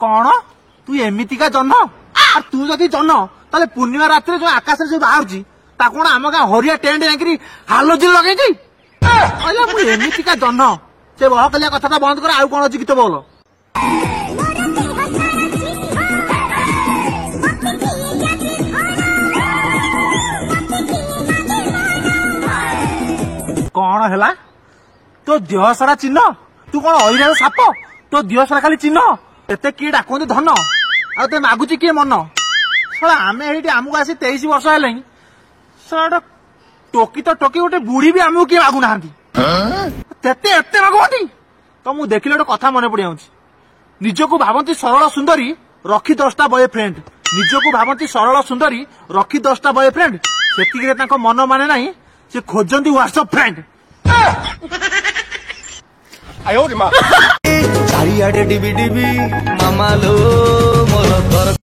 कौन तू एमितिका जन्न और तू जदि जन्न ताले पूर्णिमा रात जो आकाश में बाहर कौन आम गाँ हरिया टेंट जाकि हालोजी लगे एमितिका जन्न से बह कलिया कथा बंद कर आउ कौन अच्छी गीत बोल कौन है तो देह सारा चिन्ह तू कौन अहिरा साप तो देह सारा खाली चिन्ह एते किए डाकती धन आते मागुची किए मन सला आम आमको आसी 23 वर्ष है सला टोकी तो टोकी गोटे बुढ़ी भी आमको किए मागुना एते मागुंती तो मुझे देखिले गोटे कथा मन पड़ निजको भावती सरल सुंदरी रखी 10टा बॉयफ्रेंड निजको भावती सरल सुंदरी रखी 10टा बॉयफ्रेंड से मन माने ना से खोजती व्हाट्सएप फ्रेंड चारियाडे डिबी डिबी मामा लो मोर